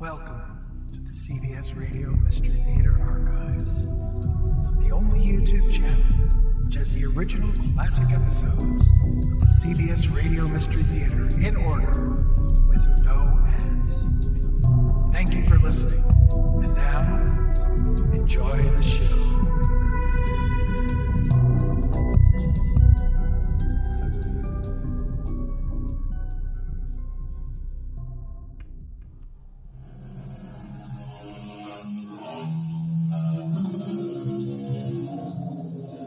Welcome to the CBS Radio Mystery Theater Archives, the only YouTube channel which has the original classic episodes of the CBS Radio Mystery Theater in order with no ads. Thank you for listening, and now, enjoy the show.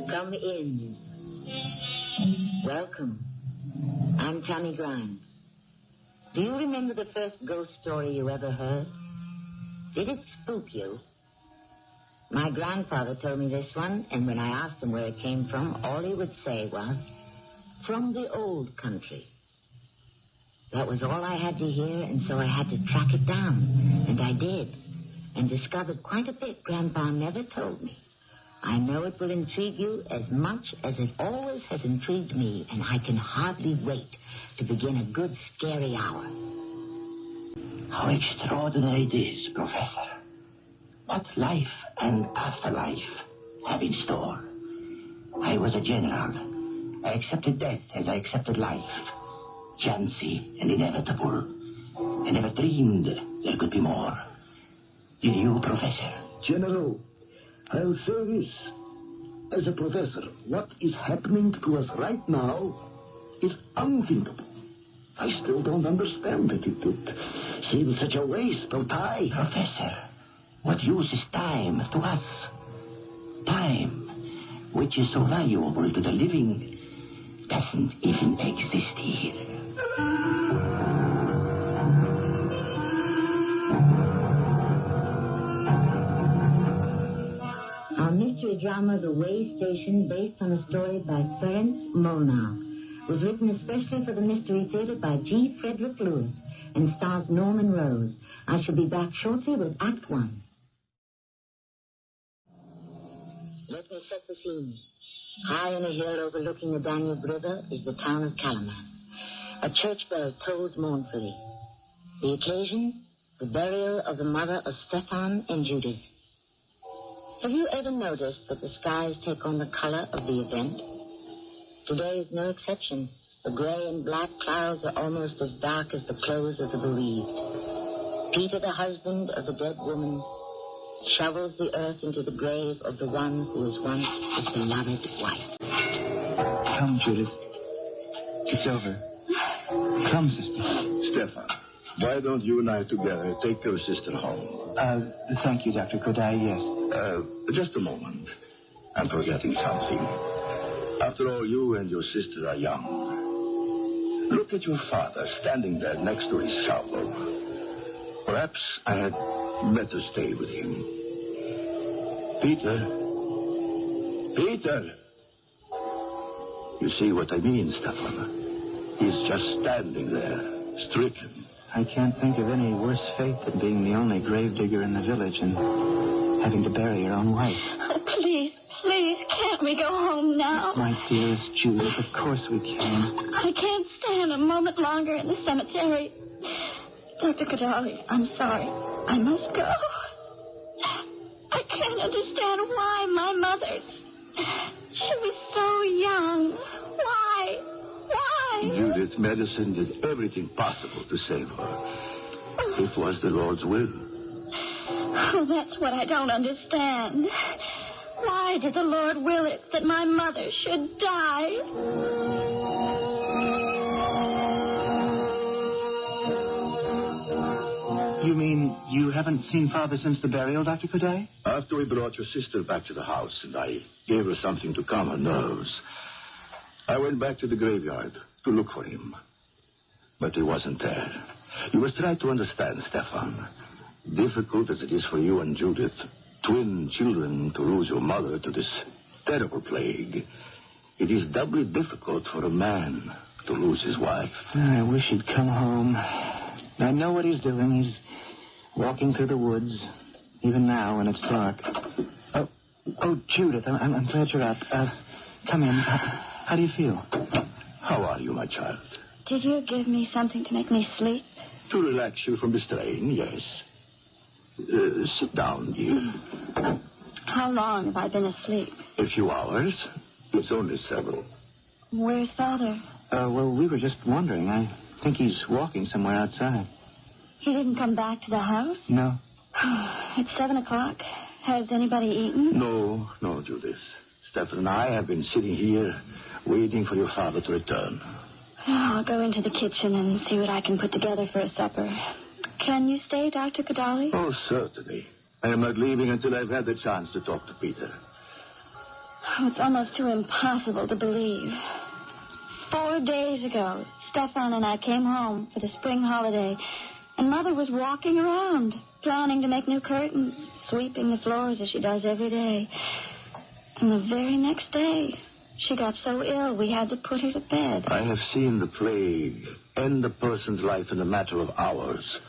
Come in. Welcome. I'm Tammy Grimes. Do you remember the first ghost story you ever heard? Did it spook you? My grandfather told me this one, and when I asked him where it came from, all he would say was, "From the old country." That was all I had to hear, and so I had to track it down. And I did, and discovered quite a bit Grandpa never told me. I know it will intrigue you as much as it always has intrigued me, and I can hardly wait to begin a good, scary hour. How extraordinary it is, Professor. What life and afterlife have in store. I was a general. I accepted death as I accepted life. Chancy and inevitable. I never dreamed there could be more. Did you, Professor? General, I'll say this. As a professor, what is happening to us right now is unthinkable. I still don't understand it. It seems such a waste of time. Professor, what use is time to us? Time, which is so valuable to the living, doesn't even exist here. Our mystery drama, The Way Station, based on a story by Ferenc Molnar, was written especially for the Mystery Theater by G. Frederick Lewis and stars Norman Rose. I shall be back shortly with Act One. Let me set the scene. High on a hill overlooking the Danube River is the town of Kalaman. A church bell tolls mournfully. The occasion, the burial of the mother of Stefan and Judith. Have you ever noticed that the skies take on the color of the event? Today is no exception. The gray and black clouds are almost as dark as the clothes of the bereaved. Peter, the husband of the dead woman, shovels the earth into the grave of the one who was once his beloved wife. Come, Judith. It's over. Come, sister. Stefan, why don't you and I together take your sister home? Thank you, Dr. Kodai, yes. Just a moment. I'm forgetting something. After all, you and your sister are young. Look at your father standing there next to his shovel. Perhaps I had better stay with him. Peter? Peter! You see what I mean, Stefan? He's just standing there, stricken. I can't think of any worse fate than being the only gravedigger in the village and having to bury your own wife. Oh, please, can't we go home now? My dearest Judith, of course we can. I can't stand a moment longer in the cemetery. Dr. Kodali, I'm sorry. I must go. I can't understand why my mother's... She was so young. Why? Judith, medicine did everything possible to save her. It was the Lord's will. Oh, that's what I don't understand. Why did the Lord will it that my mother should die? You mean you haven't seen Father since the burial, Dr. Kodai? After we brought your sister back to the house and I gave her something to calm her nerves, I went back to the graveyard to look for him. But he wasn't there. You must try to understand, Stefan. Difficult as it is for you and Judith, twin children, to lose your mother to this terrible plague, it is doubly difficult for a man to lose his wife. I wish he'd come home. I know what he's doing. He's walking through the woods, even now when it's dark. Oh, Judith, I'm glad you're up. Come in. How do you feel? How are you, my child? Did you give me something to make me sleep? To relax you from the strain, yes. Sit down, dear. How long have I been asleep? A few hours. It's only several. Where's Father? Well, we were just wondering. I think he's walking somewhere outside. He didn't come back to the house? No. It's 7 o'clock. Has anybody eaten? No, Judith. Stephen and I have been sitting here waiting for your father to return. I'll go into the kitchen and see what I can put together for a supper. Can you stay, Dr. Kadali? Oh, certainly. I am not leaving until I've had the chance to talk to Peter. Oh, it's almost too impossible to believe. 4 days ago, Stefan and I came home for the spring holiday, and Mother was walking around, planning to make new curtains, sweeping the floors as she does every day. And the very next day, she got so ill we had to put her to bed. I have seen the plague end a person's life in a matter of hours,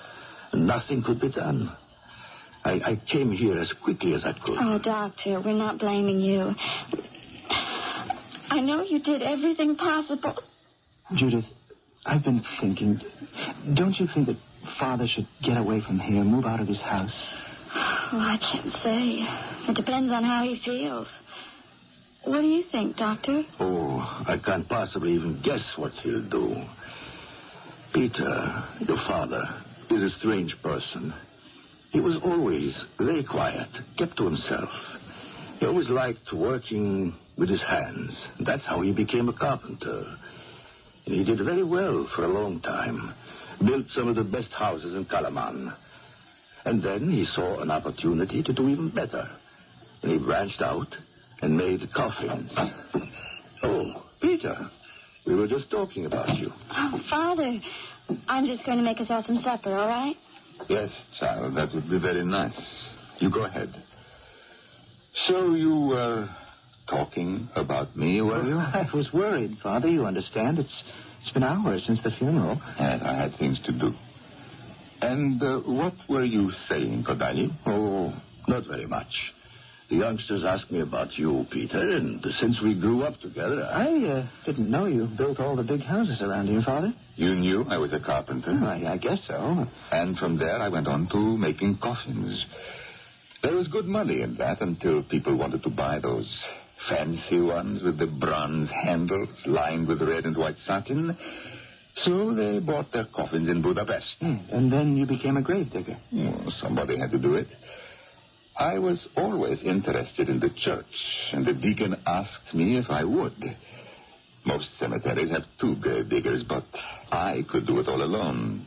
and nothing could be done. I came here as quickly as I could. Oh, Doctor, we're not blaming you. I know you did everything possible. Judith, I've been thinking, don't you think that Father should get away from here, move out of this house? Well, I can't say. It depends on how he feels. What do you think, Doctor? Oh, I can't possibly even guess what he'll do. Peter, your father, is a strange person. He was always very quiet, kept to himself. He always liked working with his hands. That's how he became a carpenter. And he did very well for a long time. Built some of the best houses in Kalaman. And then he saw an opportunity to do even better. And he branched out and made coffins. Oh, Peter, we were just talking about you. Oh, Father, I'm just going to make us all some supper, all right? Yes, child, that would be very nice. You go ahead. So you were talking about me, were you? I was worried, Father. You understand. It's been hours since the funeral. Yes, I had things to do. And what were you saying, Kodali? Oh, not very much. The youngsters asked me about you, Peter, and since we grew up together, I didn't know you built all the big houses around here, Father. You knew I was a carpenter? I guess so. And from there I went on to making coffins. There was good money in that until people wanted to buy those fancy ones with the bronze handles lined with red and white satin. So they bought their coffins in Budapest. And then you became a gravedigger. Well, somebody had to do it. I was always interested in the church, and the deacon asked me if I would. Most cemeteries have 2 gravediggers, but I could do it all alone,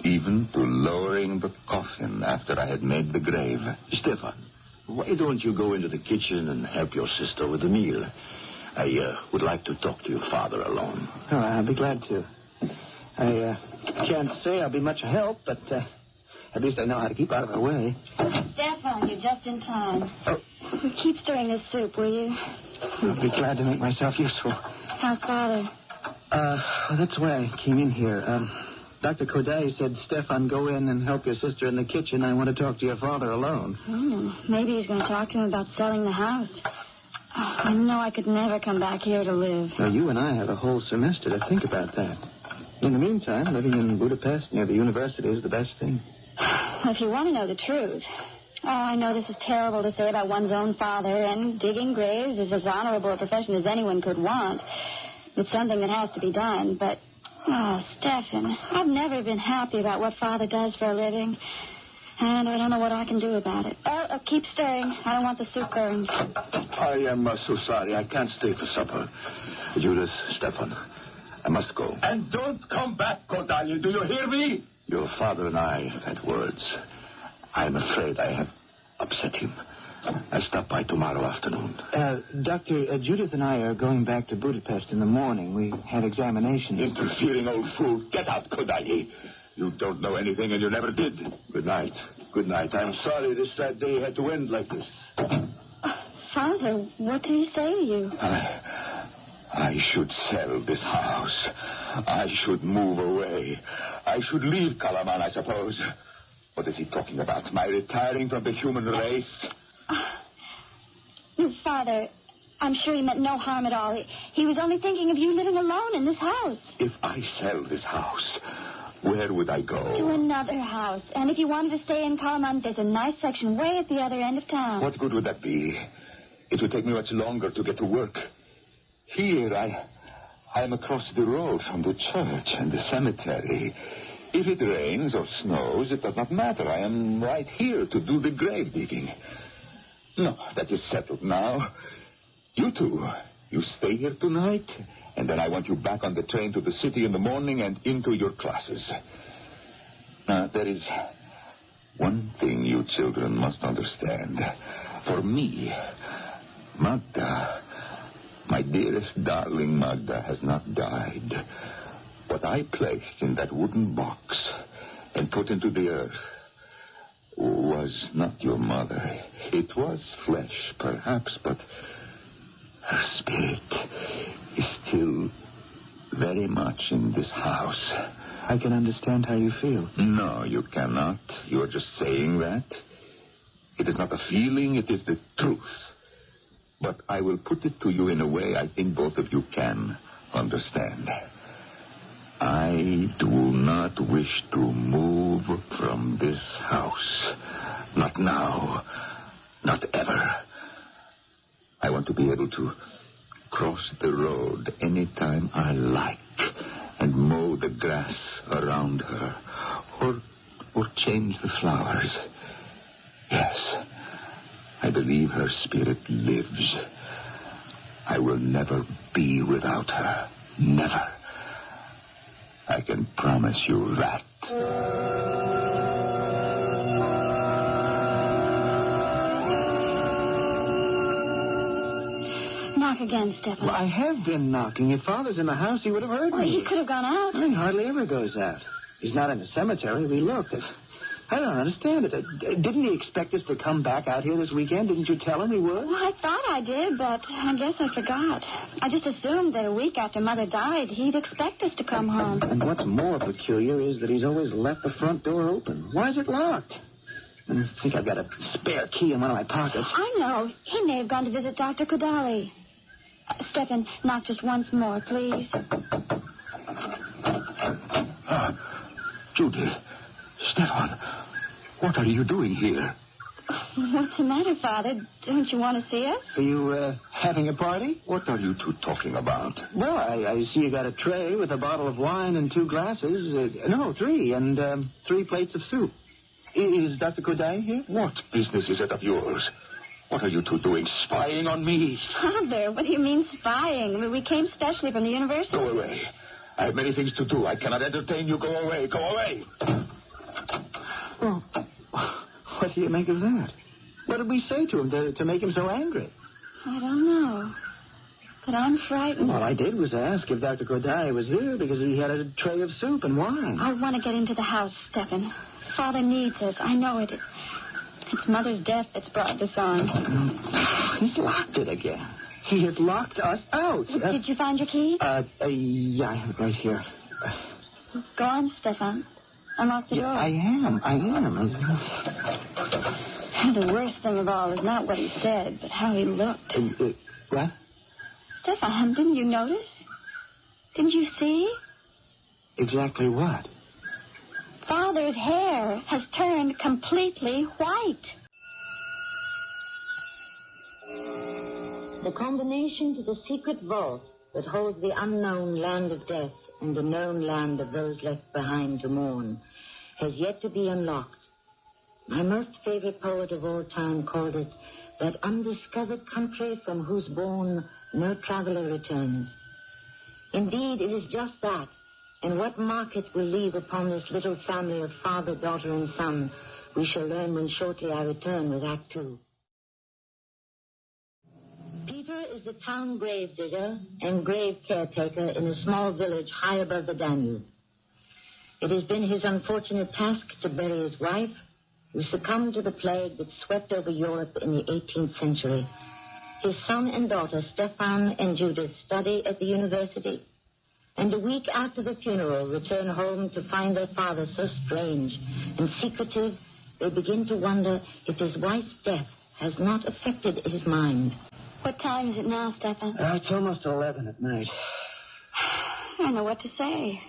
even to lowering the coffin after I had made the grave. Stefan, why don't you go into the kitchen and help your sister with the meal? I would like to talk to your father alone. Oh, I'll be glad to. I can't say I'll be much help, but at least I know how to keep out of her way. Stefan, you're just in time. Keep stirring this soup, will you? I'll be glad to make myself useful. How's Father? That's why I came in here. Dr. Kodai said, Stefan, go in and help your sister in the kitchen. I want to talk to your father alone. Maybe he's going to talk to him about selling the house. I know I could never come back here to live. Now, you and I have a whole semester to think about that. In the meantime, living in Budapest near the university is the best thing. If you want to know the truth, I know this is terrible to say about one's own father, and digging graves is as honorable a profession as anyone could want. It's something that has to be done, but, Stefan, I've never been happy about what Father does for a living, and I don't know what I can do about it. Oh, keep stirring. I don't want the soup burned. I am so sorry. I can't stay for supper. Judith, Stefan, I must go. And don't come back, Kodali. Do you hear me? Your father and I have had words. I'm afraid I have upset him. I'll stop by tomorrow afternoon. Doctor, Judith and I are going back to Budapest in the morning. We have examinations. Interfering old fool. Get out, Kodali. You don't know anything, and you never did. Good night. Good night. I'm sorry this sad day had to end like this. Father, what did he say to you? I should sell this house. I should move away. I should leave Kalaman, I suppose. What is he talking about? My retiring from the human race? Father, I'm sure he meant no harm at all. He was only thinking of you living alone in this house. If I sell this house, Where would I go? To another house. And if you wanted to stay in Calamont, there's a nice section way at the other end of town. What good would that be? It would take me much longer to get to work. Here, I am across the road from the church and the cemetery. If it rains or snows, it does not matter. I am right here to do the grave digging. No, that is settled now. You two, you stay here tonight, and then I want you back on the train to the city in the morning and into your classes. Now, there is one thing you children must understand. For me, Magda, my dearest darling Magda, has not died. What I placed in that wooden box and put into the earth was not your mother. It was flesh, perhaps, but her spirit is still very much in this house. I can understand how you feel. No, you cannot. You are just saying that. It is not a feeling, it is the truth. But I will put it to you in a way I think both of you can understand. I do not wish to move from this house. Not now. Not ever. I want to be able to cross the road anytime I like and mow the grass around her or change the flowers. Yes, I believe her spirit lives. I will never be without her. Never. I can promise you that. Knock again, Stephen. Well, I have been knocking. If Father's in the house, he would have heard Well, me. he could have gone out. He hardly ever goes out. He's not in the cemetery. We looked. I don't understand it. Didn't he expect us to come back out here this weekend? Didn't you tell him he would? Well, I thought I did, but I guess I forgot. I just assumed that a week after Mother died, he'd expect us to come home. And what's more peculiar is that he's always left the front door open. Why is it locked? I think I've got a spare key in one of my pockets. I know. He may have gone to visit Dr. Kodali. Stephen, knock just once more, please. Judy, Stefan, what are you doing here? What's the matter, Father? Don't you want to see us? Are you having a party? What are you two talking about? Well, I see you got a tray with a bottle of wine and 2 glasses. No, 3, and 3 plates of soup. Is Dr. Kodai here? What business is it of yours? What are you two doing, spying on me? Father, what do you mean spying? I mean, we came specially from the university. Go away. I have many things to do. I cannot entertain you. Go away. Go away. Well, what do you make of that? What did we say to him to make him so angry? I don't know. But I'm frightened. All I did was ask if Dr. Kodai was here because he had a tray of soup and wine. I want to get into the house, Stephen. Father needs us. I know it. It's Mother's death that's brought this on. He's locked it again. He has locked us out. Did you find your key? Yeah, I have it right here. Go on, Stefan. Unlock the door. I am. The worst thing of all is not what he said, but how he looked. What? Stefan, didn't you notice? Didn't you see? Exactly what? Father's hair has turned completely white. The combination to the secret vault that holds the unknown land of death and the known land of those left behind to mourn has yet to be unlocked. My most favorite poet of all time called it that undiscovered country from whose bourne no traveler returns. Indeed, it is just that, and what mark it will leave upon this little family of father, daughter, and son, we shall learn when shortly I return with Act 2. Peter is the town gravedigger and grave caretaker in a small village high above the Danube. It has been his unfortunate task to bury his wife, who succumbed to the plague that swept over Europe in the 18th century. His son and daughter, Stefan and Judith, study at the university, and a week after the funeral return home to find their father so strange and secretive, they begin to wonder if his wife's death has not affected his mind. What time is it now, Stefan? It's almost 11 at night. I don't know what to say.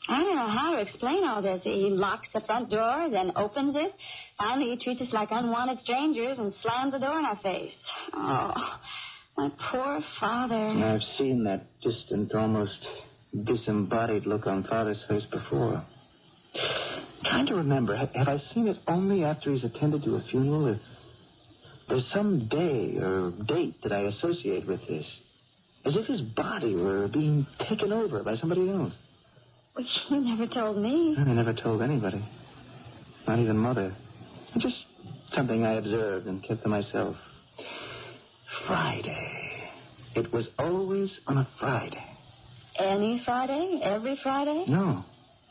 I don't know how to explain all this. He locks the front door, then opens it. Finally, he treats us like unwanted strangers and slams the door in our face. Oh, my poor father. I've seen that distant, almost disembodied look on Father's face before. Trying to remember, have I seen it only after he's attended to a funeral? Or there's some day or date that I associate with this. As if his body were being taken over by somebody else. Well, you never told me. I never told anybody. Not even Mother. Just something I observed and kept to myself. Friday. It was always on a Friday. Any Friday? Every Friday? No.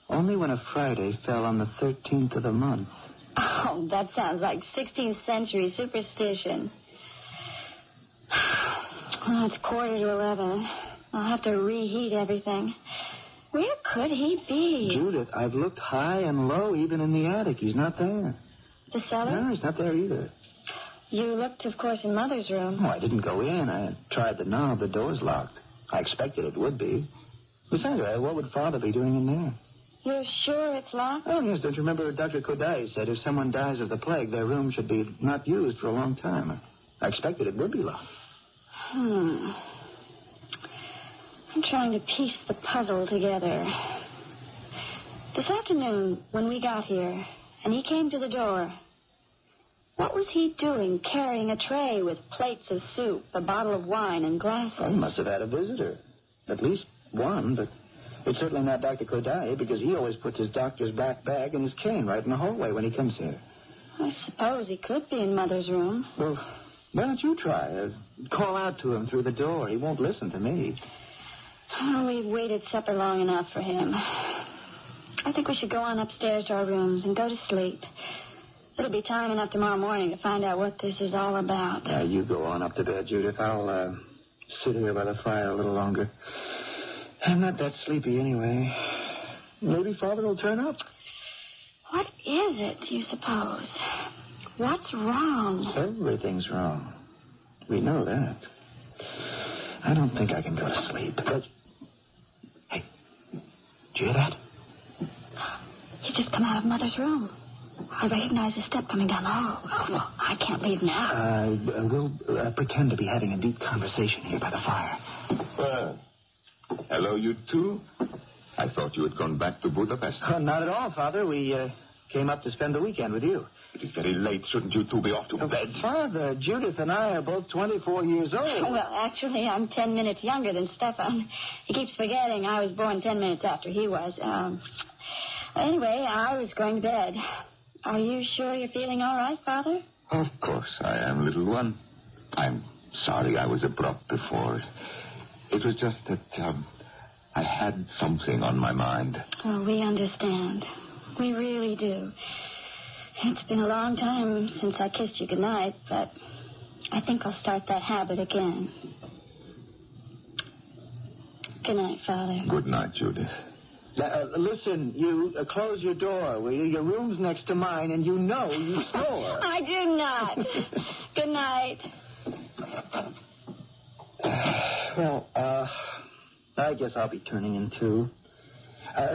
Only when a Friday fell on the 13th of the month. Oh, that sounds like 16th century superstition. Oh, it's 11:15. I'll have to reheat everything. Where could he be? Judith, I've looked high and low, even in the attic. He's not there. The cellar? No, he's not there either. You looked, of course, in Mother's room. Oh, I didn't go in. I tried the knob. The door's locked. I expected it would be. Besides, what would Father be doing in there? You're sure it's locked? Oh, yes. Don't you remember Dr. Kodai said if someone dies of the plague, their room should be not used for a long time. I expected it would be locked. I'm trying to piece the puzzle together. This afternoon, when we got here, and he came to the door, what was he doing carrying a tray with plates of soup, a bottle of wine, and glasses? Well, he must have had a visitor. At least one, but it's certainly not Dr. Kodai, because he always puts his doctor's black bag and his cane right in the hallway when he comes here. I suppose he could be in Mother's room. Well, why don't you try? Call out to him through the door. He won't listen to me. Oh, we've waited supper long enough for him. I think we should go on upstairs to our rooms and go to sleep. It'll be time enough tomorrow morning to find out what this is all about. You go on up to bed, Judith. I'll sit here by the fire a little longer. I'm not that sleepy anyway. Maybe Father will turn up. What is it, do you suppose? What's wrong? Everything's wrong. We know that. I don't think I can go to sleep. But... Hey, did you hear that? He's just come out of Mother's room. I recognize his step coming down the hall. Oh, no, I can't leave now. We'll pretend to be having a deep conversation here by the fire. Well, hello, you two. I thought you had gone back to Budapest. Not at all, Father. We came up to spend the weekend with you. It is very late. Shouldn't you two be off to bed? Father, Judith and I are both 24 years old. Well, actually, I'm 10 minutes younger than Stefan. He keeps forgetting I was born 10 minutes after he was. Anyway, I was going to bed. Are you sure you're feeling all right, Father? Of course I am, little one. I'm sorry I was abrupt before. It was just that I had something on my mind. Oh, we understand. We really do. It's been a long time since I kissed you goodnight, but I think I'll start that habit again. Good night, Father. Good night, Judith. Listen, you close your door, will you? Your room's next to mine, and you know you snore. I do not. Good night. Well, I guess I'll be turning in, too.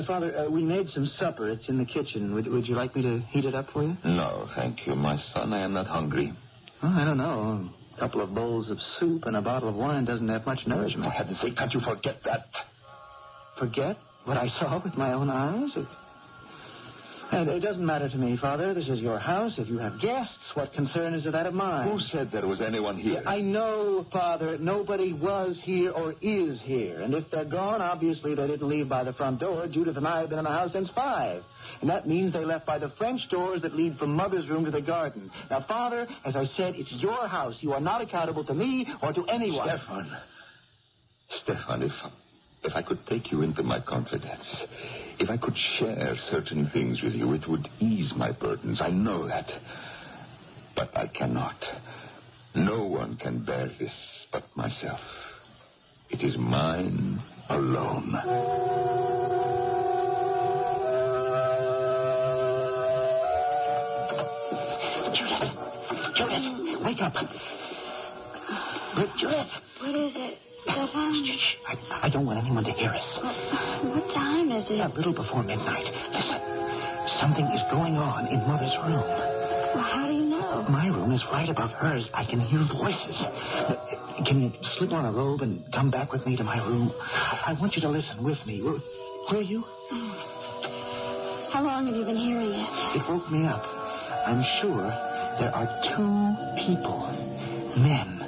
Father, we made some supper. It's in the kitchen. Would you like me to heat it up for you? No, thank you, my son. I am not hungry. Oh, I don't know. A couple of bowls of soup and a bottle of wine doesn't have much nourishment. For heaven's sake, can't you forget that? Forget what I saw with my own eyes? It doesn't matter to me, Father. This is your house. If you have guests, what concern is that of mine? Who said there was anyone here? I know, Father. Nobody was here or is here. And if they're gone, obviously they didn't leave by the front door. Judith and I have been in the house since 5. And that means they left by the French doors that lead from Mother's room to the garden. Now, Father, as I said, it's your house. You are not accountable to me or to anyone. Stefan, if I could take you into my confidence, if I could share certain things with you, it would ease my burdens. I know that. But I cannot. No one can bear this but myself. It is mine alone. Judith, wake up. Judith. What is it? Stefan? Shh. I don't want anyone to hear us. What time is it? A little before midnight. Listen. Something is going on in Mother's room. Well, how do you know? My room is right above hers. I can hear voices. Can you slip on a robe and come back with me to my room? I want you to listen with me. Will you? How long have you been hearing it? It woke me up. I'm sure there are two people, men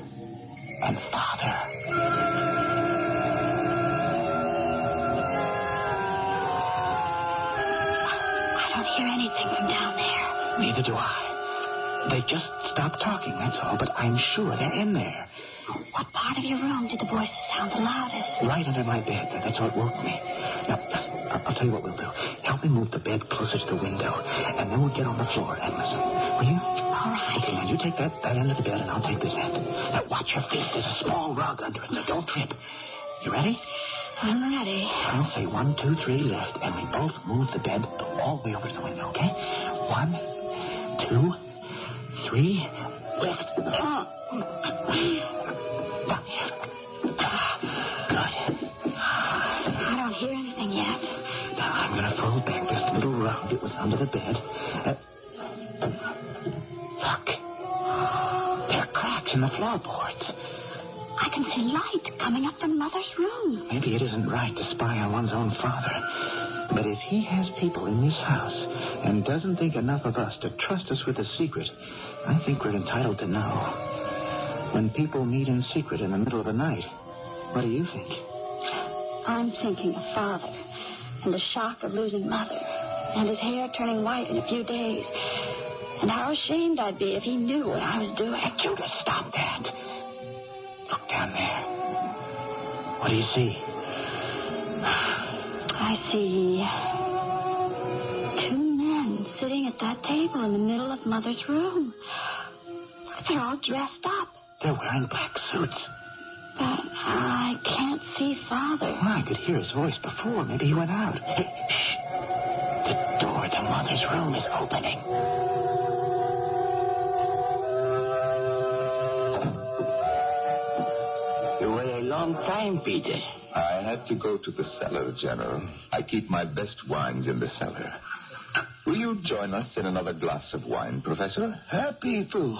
and Father. I don't hear anything from down there. Neither do I. They just stopped talking, that's all, but I'm sure they're in there. What part of your room did the voices sound the loudest? Right under my bed. That's what woke me. Now, I'll tell you what we'll do. Help me move the bed closer to the window, and then we'll get on the floor and listen. Will you? All right. Okay, now you take that end of the bed, and I'll take this end. Now, watch your feet. There's a small rug under it, so don't trip. You ready? I'm ready. I'll say 1, 2, 3, left, and we both move the bed all the way over to the window, okay? 1, 2, 3, left. Good. I don't hear anything yet. Now, I'm going to fold back this little rug that was under the bed. Look. There are cracks in the floorboards. I can see light coming up from Mother's room. Maybe it isn't right to spy on one's own father. But if he has people in this house and doesn't think enough of us to trust us with a secret, I think we're entitled to know. When people meet in secret in the middle of the night, what do you think? I'm thinking of Father and the shock of losing Mother and his hair turning white in a few days. And how ashamed I'd be if he knew what I was doing. Judah, stop that. Look down there. What do you see? I see 2 men sitting at that table in the middle of Mother's room. They're all dressed up. They're wearing black suits. But I can't see Father. Well, I could hear his voice before. Maybe he went out. Hey, shh. The door to Mother's room is opening. You were a long time, Peter. I had to go to the cellar, General. I keep my best wines in the cellar. Will you join us in another glass of wine, Professor? Happy to.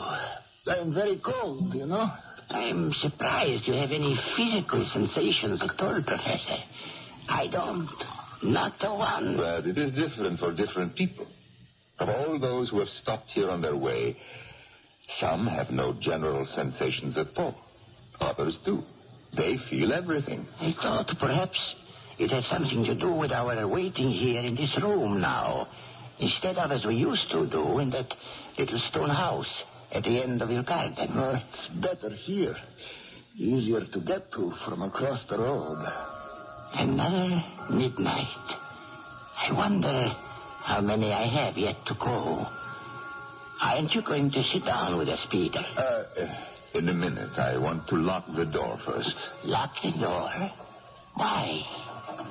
I'm very cold, you know. I'm surprised you have any physical sensations at all, Professor. I don't. Not the one. But it is different for different people. Of all those who have stopped here on their way, some have no general sensations at all. Others do. They feel everything. I thought perhaps it had something to do with our waiting here in this room now, instead of as we used to do in that little stone house at the end of your garden. It's better here. Easier to get to from across the road. Another midnight. I wonder how many I have yet to go. Aren't you going to sit down with us, Peter? In a minute. I want to lock the door first. Lock the door? Why?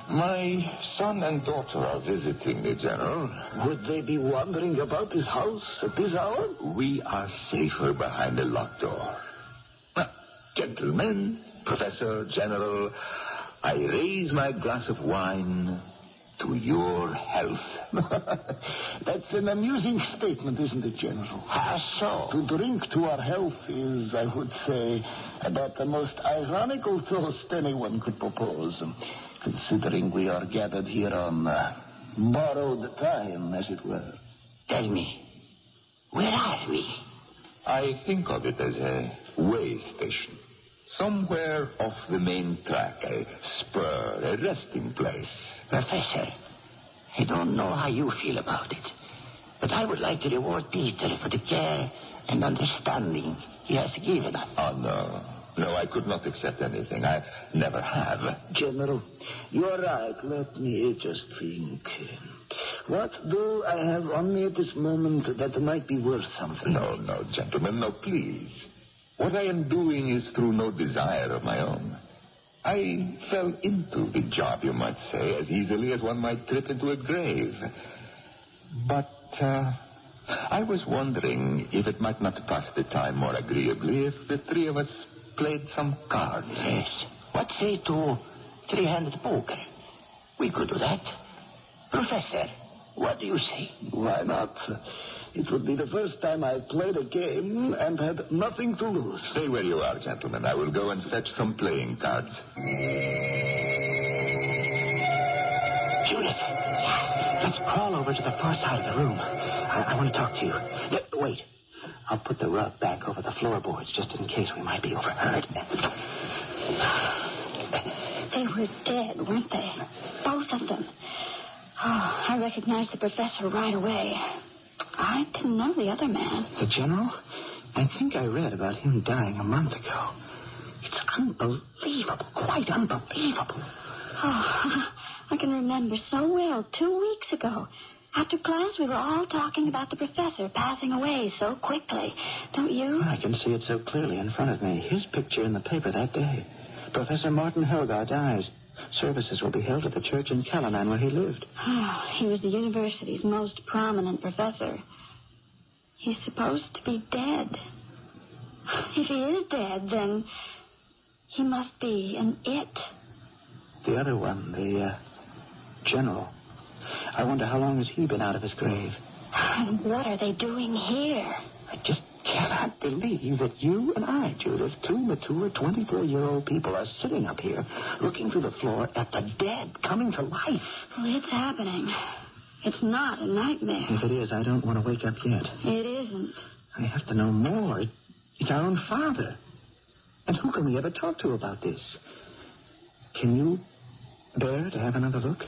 My son and daughter are visiting me, General. Would they be wandering about this house at this hour? We are safer behind a locked door. Now, gentlemen, Professor, General, I raise my glass of wine to your health. That's an amusing statement, isn't it, General? How so? To drink to our health is, I would say, about the most ironical toast anyone could propose, considering we are gathered here on borrowed time, as it were. Tell me, where are we? I think of it as a way station. Somewhere off the main track, a spur, a resting place. Professor, I don't know how you feel about it, but I would like to reward Peter for the care and understanding he has given us. Oh, no. No, I could not accept anything. I never have. General, you're right. Let me just think. What do I have on me at this moment that might be worth something? No, gentlemen, no, please. What I am doing is through no desire of my own. I fell into the job, you might say, as easily as one might trip into a grave. But I was wondering if it might not pass the time more agreeably if the three of us played some cards. Yes, What say to three-handed poker? We could do that. Professor, what do you say? Why not? It would be the first time I played a game and had nothing to lose. Stay where you are, gentlemen. I will go and fetch some playing cards. Judith, let's crawl over to the far side of the room. I want to talk to you. Wait. I'll put the rug back over the floorboards just in case we might be overheard. They were dead, weren't they? Both of them. Oh, I recognized the professor right away. I didn't know the other man. The general? I think I read about him dying a month ago. It's unbelievable, quite unbelievable. Oh, I can remember so well 2 weeks ago. After class, we were all talking about the professor passing away so quickly. Don't you? I can see it so clearly in front of me. His picture in the paper that day. Professor Martin Helgar dies. Services will be held at the church in Callanan where he lived. Oh, he was the university's most prominent professor. He's supposed to be dead. If he is dead, then he must be an it. The other one, the general. I wonder how long has he been out of his grave? And what are they doing here? I just cannot believe that you and I, Judith, two mature 24-year-old people, are sitting up here looking through the floor at the dead coming to life. Well, it's happening. It's not a nightmare. If it is, I don't want to wake up yet. It isn't. I have to know more. It's our own father. And who can we ever talk to about this? Can you bear to have another look?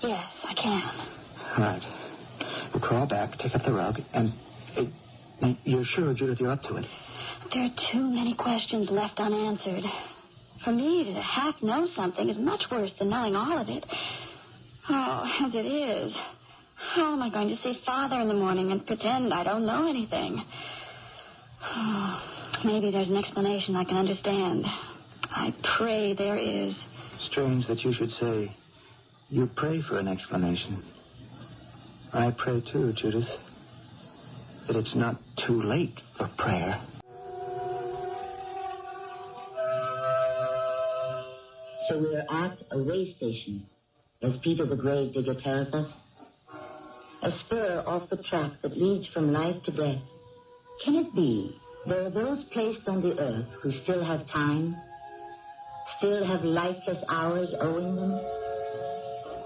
Yes, I can. All right. We'll crawl back, take up the rug, and... you're sure, Judith, you're up to it? There are too many questions left unanswered. For me to half know something is much worse than knowing all of it. Oh, as it is, how am I going to see Father in the morning and pretend I don't know anything? Oh, maybe there's an explanation I can understand. I pray there is. Strange that you should say you pray for an explanation. I pray too, Judith, that it's not too late for prayer. So we're at a way station, as Peter the gravedigger tells us. A spur off the track that leads from life to death. Can it be there are those placed on the earth who still have time, still have lifeless hours owing them?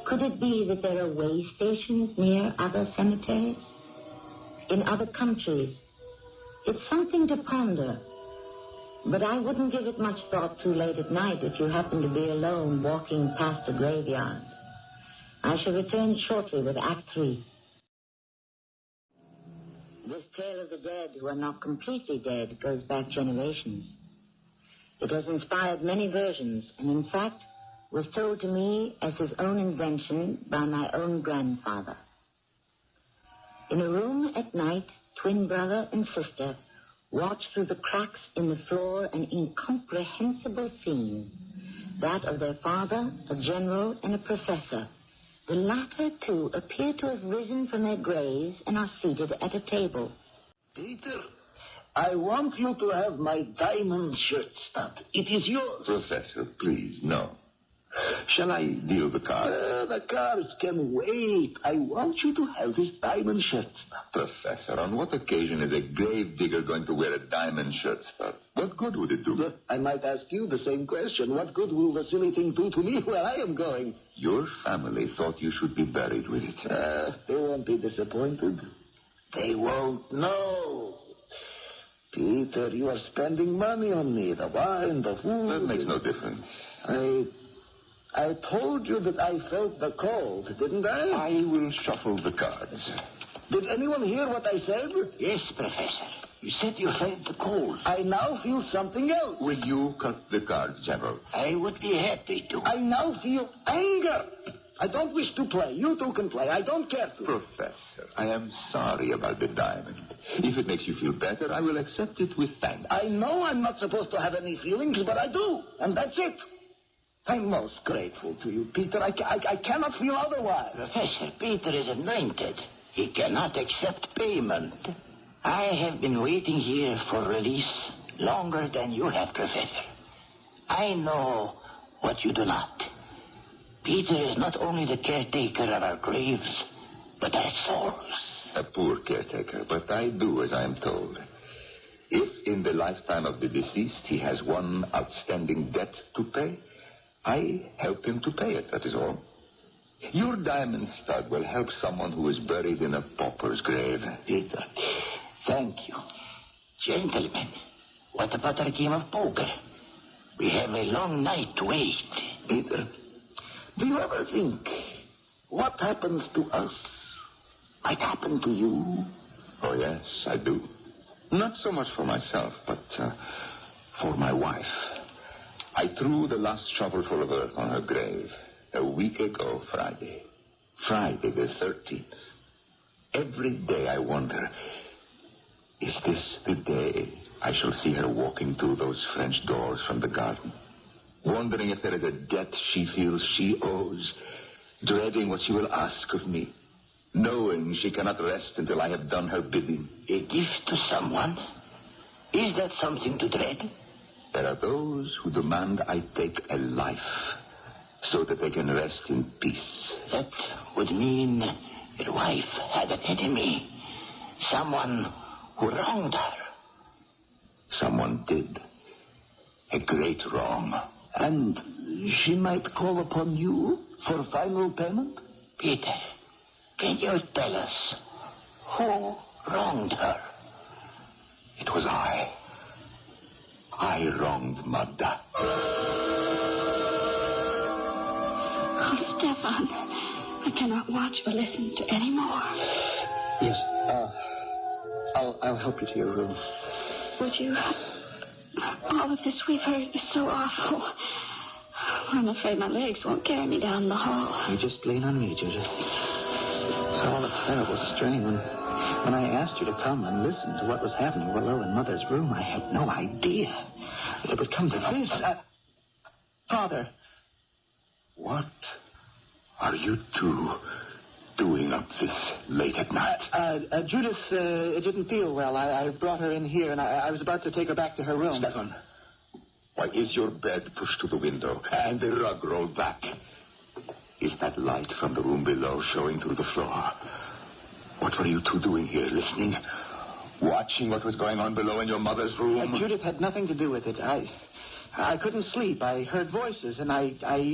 Could it be that there are way stations near other cemeteries? In other countries? It's something to ponder. But I wouldn't give it much thought too late at night if you happen to be alone walking past a graveyard. I shall return shortly with Act 3. This tale of the dead who are not completely dead goes back generations. It has inspired many versions, and in fact was told to me as his own invention by my own grandfather. In a room at night, twin brother and sister watched through the cracks in the floor an incomprehensible scene, that of their father, a general, and a professor. The latter two appear to have risen from their graves and are seated at a table. Peter, I want you to have my diamond shirt stud. It is yours. Professor, please, no. Shall I deal the cards? The cards can wait. I want you to have this diamond shirt stud. Professor, on what occasion is a gravedigger going to wear a diamond shirt stud? What good would it do? I might ask you the same question. What good will the silly thing do to me where I am going? Your family thought you should be buried with it. They won't be disappointed. They won't know. Peter, you are spending money on me. The wine, the food. That makes no difference. I told you that I felt the cold, didn't I? I will shuffle the cards. Did anyone hear what I said? Yes, Professor. You said you felt the cold. I now feel something else. Will you cut the cards, General? I would be happy to. I now feel anger. I don't wish to play. You two can play. I don't care to. Professor, I am sorry about the diamond. If it makes you feel better, I will accept it with thanks. I know I'm not supposed to have any feelings, but I do. And that's it. I'm most grateful to you, Peter. I cannot feel otherwise. Professor, Peter is anointed. He cannot accept payment. I have been waiting here for release longer than you have, Professor. I know what you do not. Peter is not only the caretaker of our graves, but our souls. A poor caretaker, but I do as I am told. If in the lifetime of the deceased he has one outstanding debt to pay, I help him to pay it, that is all. Your diamond stud will help someone who is buried in a pauper's grave. Peter, thank you. Gentlemen, what about our game of poker? We have a long night to wait. Peter, do you ever think what happens to us might happen to you? Oh, yes, I do. Not so much for myself, but for my wife. I threw the last shovelful of earth on her grave a week ago Friday. Friday the 13th. Every day I wonder, is this the day I shall see her walking through those French doors from the garden? Wondering if there is a debt she feels she owes, dreading what she will ask of me, knowing she cannot rest until I have done her bidding. A gift to someone? Is that something to dread? There are those who demand I take a life so that they can rest in peace. That would mean your wife had an enemy. Someone who wronged her. Someone did. A great wrong. And she might call upon you for final payment? Peter, can you tell us who wronged her? It was I. I wronged Magda. Oh, Stefan, I cannot watch or listen to any more. Yes, I'll help you to your room. Would you? All of this we've heard is so awful. I'm afraid my legs won't carry me down the hall. You just lean on me, Judith. It's all a terrible strain. When I asked you to come and listen to what was happening below in Mother's room, I had no idea that it would come to this. Father. What are you two doing up this late at night? Judith didn't feel well. I brought her in here, and I was about to take her back to her room. Stefan, why is your bed pushed to the window and the rug rolled back? Is that light from the room below showing through the floor? What were you two doing here, listening? Watching what was going on below in your mother's room? Judith had nothing to do with it. I couldn't sleep. I heard voices, and I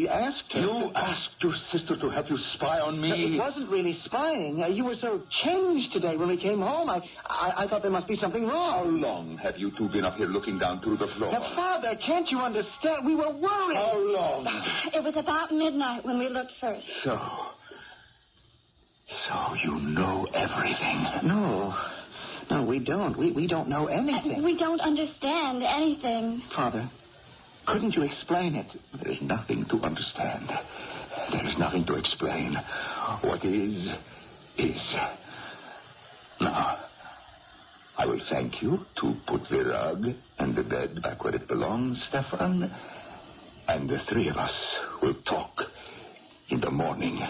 asked her. You asked your sister to help you spy on me? It wasn't really spying. You were so changed today when we came home. I thought there must be something wrong. How long have you two been up here looking down through the floor? Now, Father, can't you understand? We were worried. How long? It was about midnight when we looked first. So you know everything. No, we don't. We don't know anything. We don't understand anything. Father, couldn't you explain it? There is nothing to understand. There is nothing to explain. What is. Now, I will thank you to put the rug and the bed back where it belongs, Stefan. And the three of us will talk in the morning.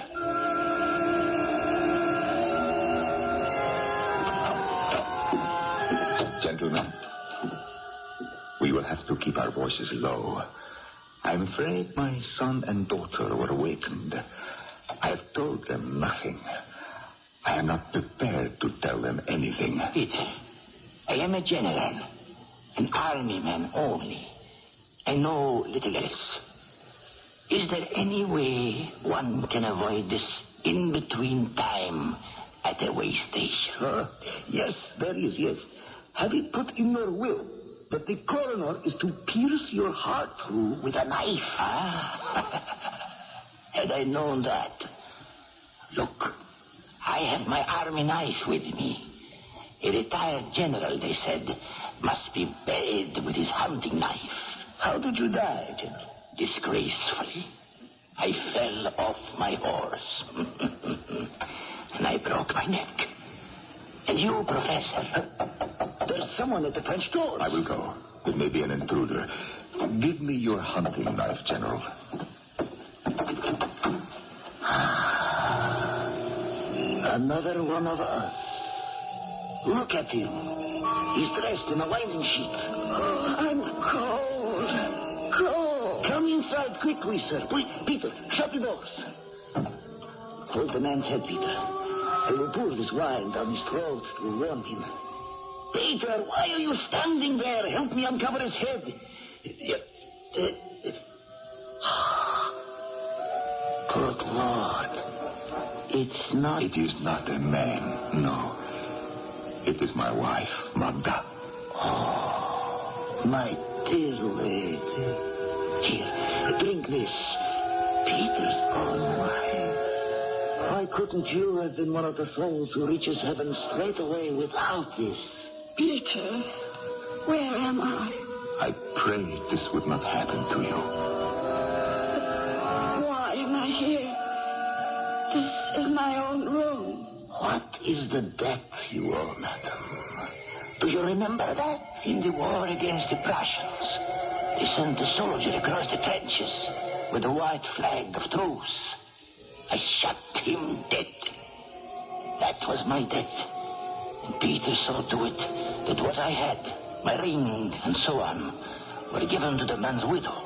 Gentlemen, we will have to keep our voices low. I'm afraid my son and daughter were awakened. I have told them nothing. I am not prepared to tell them anything. Peter, I am a general, an army man only. I know little else. Is there any way one can avoid this in-between time at a way station? Yes, there is, yes. Have it put in your will that the coroner is to pierce your heart through with a knife. Had I known that. Look, I have my army knife with me. A retired general, they said, must be buried with his hunting knife. How did you die, General? Disgracefully. I fell off my horse. And I broke my neck. And you, Professor? There's someone at the French door. I will go. It may be an intruder. Give me your hunting knife, General. Another one of us. Look at him. He's dressed in a winding sheet. Oh, I'm cold. inside quickly, sir. Wait, Peter, shut the doors. Hold the man's head, Peter. I will pour this wine down his throat to warm him. Peter, why are you standing there? Help me uncover his head. Good Lord. It's not... It is not a man, no. It is my wife, Magda. Oh, my dear lady. Here, drink this. Peter's own wine. Why couldn't you have been one of the souls who reaches heaven straight away without this? Peter, where am I? I prayed this would not happen to you. Why am I here? This is my own room. What is the debt you owe, madam? Do you remember that? In the war against the Prussians, they sent a soldier across the trenches with a white flag of truce. I shot him dead. That was my debt. And Peter saw to it that what I had, my ring and so on, were given to the man's widow.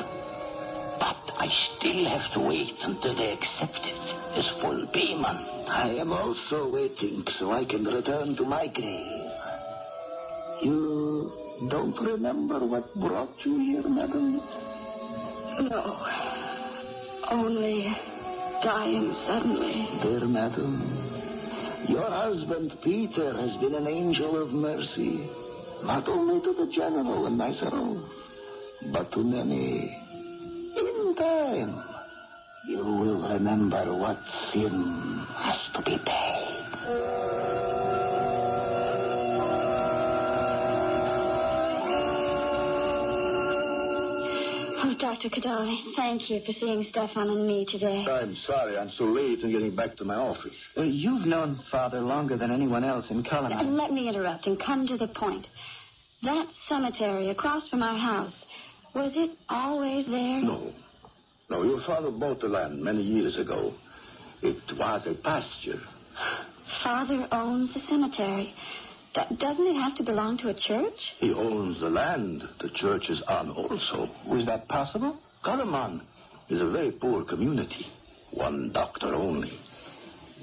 But I still have to wait until they accept it as full payment. I am also waiting so I can return to my grave. You don't remember what brought you here, madam? No. Only dying suddenly. Dear madam, your husband Peter has been an angel of mercy, not only to the general and myself, but to many. In time, you will remember what sin has to be paid. Oh, Dr. Cadali, thank you for seeing Stefan and me today. I'm sorry I'm so late in getting back to my office. You've known Father longer than anyone else in Cullinan. Let me interrupt and come to the point. That cemetery across from our house, was it always there? No. No, your father bought the land many years ago. It was a pasture. Father owns the cemetery. Doesn't it have to belong to a church? He owns the land the church is on also. Was that possible? Cullinan is a very poor community. One doctor only.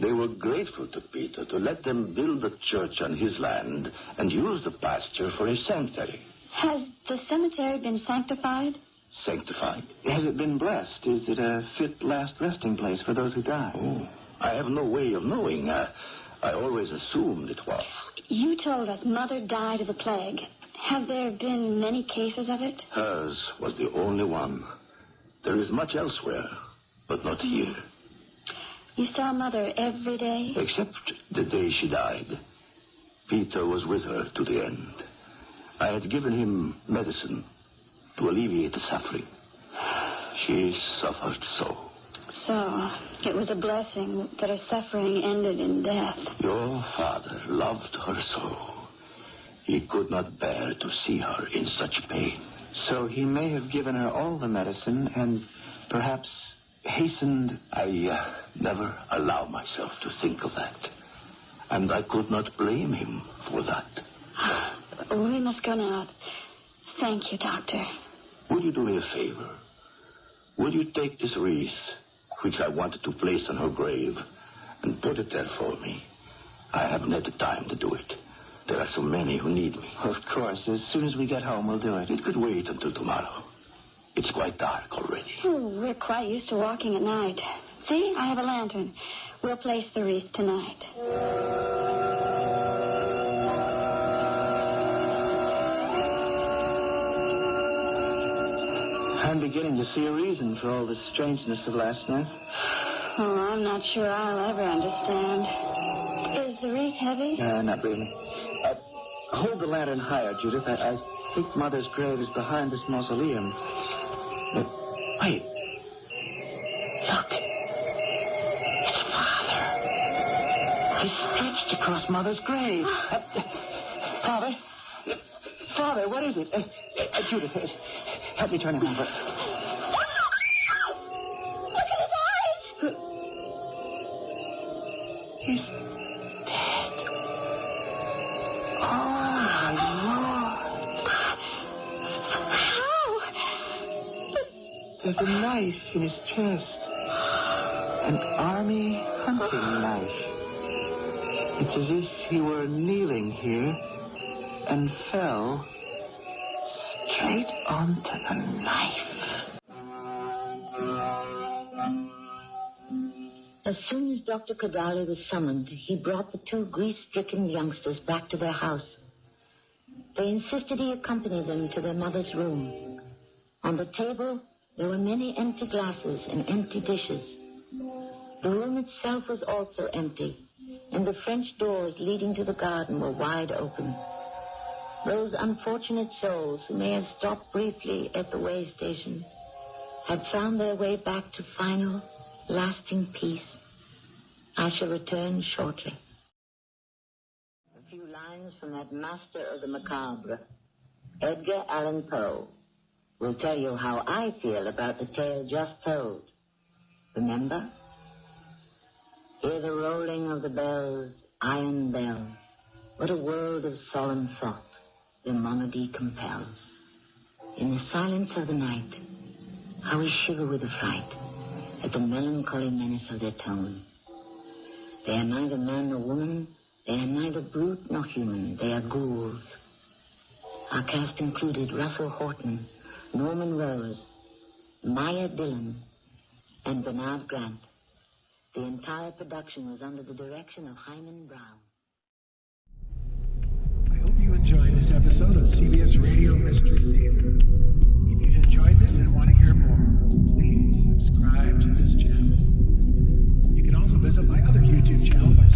They were grateful to Peter to let them build a church on his land and use the pasture for a cemetery. Has the cemetery been sanctified? Sanctified? Has it been blessed? Is it a fit last resting place for those who die? Oh, I have no way of knowing. I always assumed it was. You told us Mother died of the plague. Have there been many cases of it? Hers was the only one. There is much elsewhere, but not here. You saw Mother every day? Except the day she died. Peter was with her to the end. I had given him medicine to alleviate the suffering. She suffered so. So, it was a blessing that her suffering ended in death. Your father loved her so. He could not bear to see her in such pain. So he may have given her all the medicine and perhaps hastened... I never allow myself to think of that. And I could not blame him for that. We must go now. Thank you, Doctor. Would you do me a favor? Would you take this wreath, which I wanted to place on her grave, and put it there for me? I haven't had the time to do it. There are so many who need me. Of course. As soon as we get home, we'll do it. It could wait until tomorrow. It's quite dark already. Oh, we're quite used to walking at night. See, I have a lantern. We'll place the wreath tonight. I'm beginning to see a reason for all the strangeness of last night. Oh, I'm not sure I'll ever understand. Is the wreath heavy? Not really. Hold the lantern higher, Judith. I think Mother's grave is behind this mausoleum. Wait. Look. It's Father. He's stretched across Mother's grave. Father? Father, what is it? Judith, help me turn him over. Look at his eyes! He's Dead. Oh, my Lord. How? The was a knife in his chest. An army hunting knife. It's as if he were kneeling here and fell straight onto the knife. As soon as Dr. Kadali was summoned, he brought the two grief-stricken youngsters back to their house. They insisted he accompany them to their mother's room. On the table, there were many empty glasses and empty dishes. The room itself was also empty, and the French doors leading to the garden were wide open. Those unfortunate souls who may have stopped briefly at the way station had found their way back to final, lasting peace. I shall return shortly. A few lines from that master of the macabre, Edgar Allan Poe, will tell you how I feel about the tale just told. Remember? Hear the rolling of the bells, iron bells. What a world of solemn thought their monody compels. In the silence of the night, how we shiver with affright at the melancholy menace of their tone. They are neither man nor woman, they are neither brute nor human, they are ghouls. Our cast included Russell Horton, Norman Rose, Maya Dillon, and Bernard Grant. The entire production was under the direction of Hyman Brown. I hope you enjoyed this episode of CBS Radio Mystery Theater. If you've enjoyed this and want to hear more, please subscribe to this channel. You can also visit my other YouTube channel by